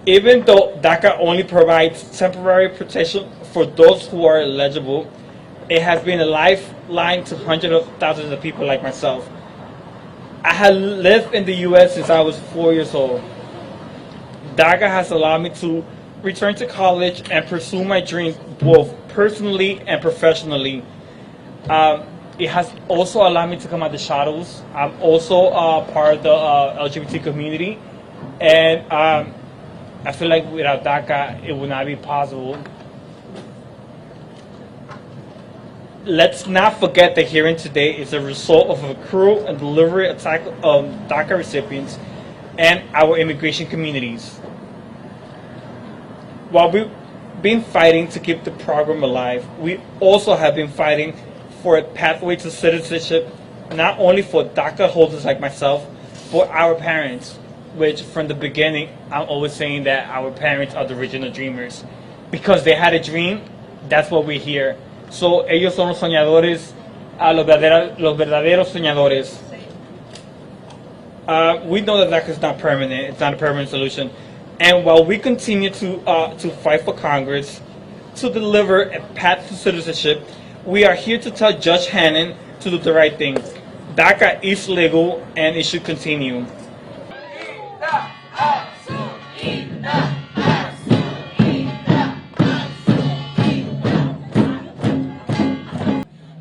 Even though DACA only provides temporary protection for those who are eligible, it has been a lifeline to hundreds of thousands of people like myself. I have lived in the U.S. since I was 4 years old. DACA has allowed me to return to college and pursue my dreams both personally and professionally. It has also allowed me to come out the shadows. I'm also part of the LGBT community, and I feel like without DACA, it would not be possible. Let's not forget that hearing today is a result of a cruel and deliberate attack on DACA recipients and our immigration communities. While we've been fighting to keep the program alive, we also have been fighting for a pathway to citizenship, not only for DACA holders like myself, but our parents, which from the beginning, I'm always saying that our parents are the original dreamers. Because they had a dream, that's what we hear. So ellos son los soñadores, los verdaderos soñadores. We know that DACA is not permanent. It's not a permanent solution. And while we continue to fight for Congress to deliver a path to citizenship, we are here to tell Judge Hannon to do the right thing. DACA is legal and it should continue.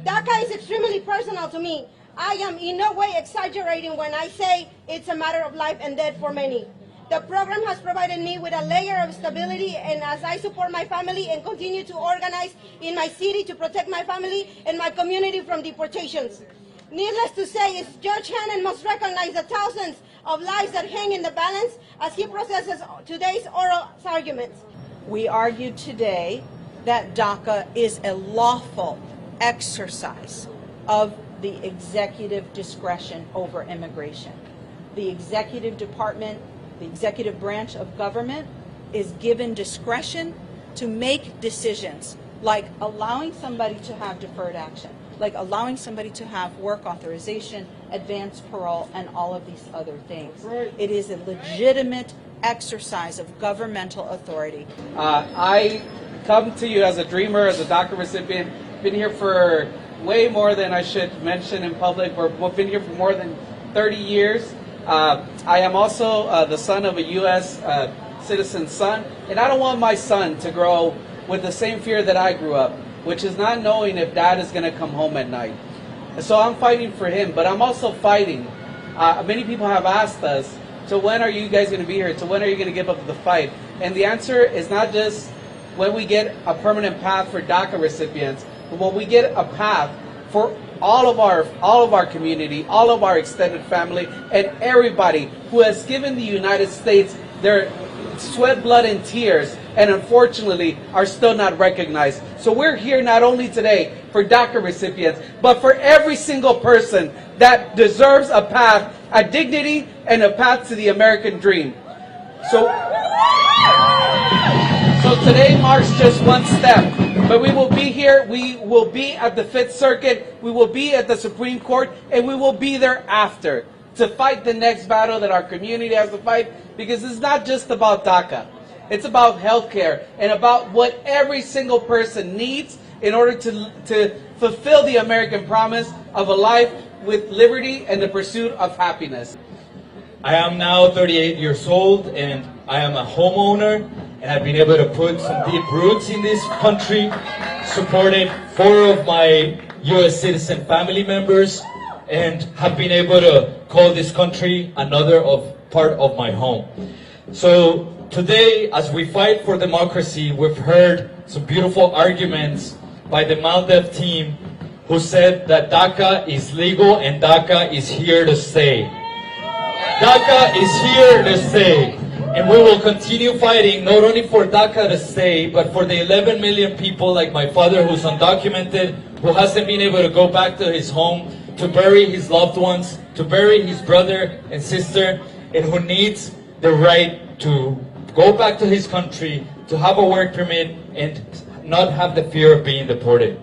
DACA is extremely personal to me. I am in no way exaggerating when I say it's a matter of life and death for many. The program has provided me with a layer of stability, and as I support my family and continue to organize in my city to protect my family and my community from deportations. Needless to say, Judge Hannon must recognize the thousands of lives that hang in the balance as he processes today's oral arguments. We argued today that DACA is a lawful exercise of the executive discretion over immigration. The executive department, the executive branch of government, is given discretion to make decisions like allowing somebody to have deferred action, like allowing somebody to have work authorization, advanced parole, and all of these other things. Right. It is a legitimate exercise of governmental authority. I come to you as a dreamer, as a DACA recipient. Been here for way more than I should mention in public. We've been here for more than 30 years. I am also the son of a U.S. Citizen's son, and I don't want my son to grow with the same fear that I grew up, which is not knowing if dad is going to come home at night. And so I'm fighting for him, but I'm also fighting. Many people have asked us, so when are you guys going to be here? So when are you going to give up the fight? And the answer is not just when we get a permanent path for DACA recipients, but when we get a path for all of our community, all of our extended family, and everybody who has given the United States their sweat, blood, and tears, and unfortunately are still not recognized. So we're here not only today for DACA recipients, but for every single person that deserves a path, a dignity, and a path to the American dream. So today marks just one step. But we will be here, we will be at the Fifth Circuit, we will be at the Supreme Court, and we will be there after to fight the next battle that our community has to fight, because it's not just about DACA. It's about healthcare and about what every single person needs in order to fulfill the American promise of a life with liberty and the pursuit of happiness. I am now 38 years old and I am a homeowner, and I've been able to put some deep roots in this country, supported 4 of my U.S. citizen family members, and have been able to call this country another part of my home. So today, as we fight for democracy, we've heard some beautiful arguments by the MalDev team, who said that DACA is legal and DACA is here to stay. DACA is here to stay. And we will continue fighting not only for DACA to stay, but for the 11 million people like my father who's undocumented, who hasn't been able to go back to his home, to bury his loved ones, to bury his brother and sister, and who needs the right to go back to his country, to have a work permit, and not have the fear of being deported.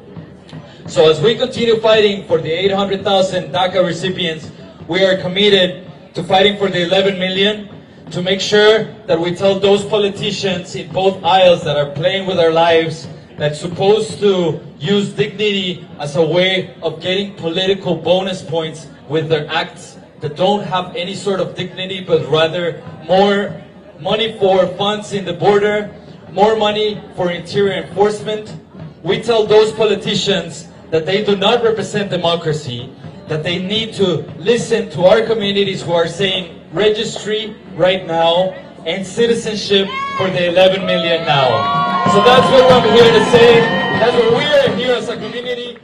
So as we continue fighting for the 800,000 DACA recipients, we are committed to fighting for the 11 million, to make sure that we tell those politicians in both aisles that are playing with our lives, that's supposed to use dignity as a way of getting political bonus points with their acts, that don't have any sort of dignity, but rather more money for funds in the border, more money for interior enforcement. We tell those politicians that they do not represent democracy, that they need to listen to our communities who are saying registry right now and citizenship for the 11 million now. So that's what I'm here to say. That's what we are here as a community.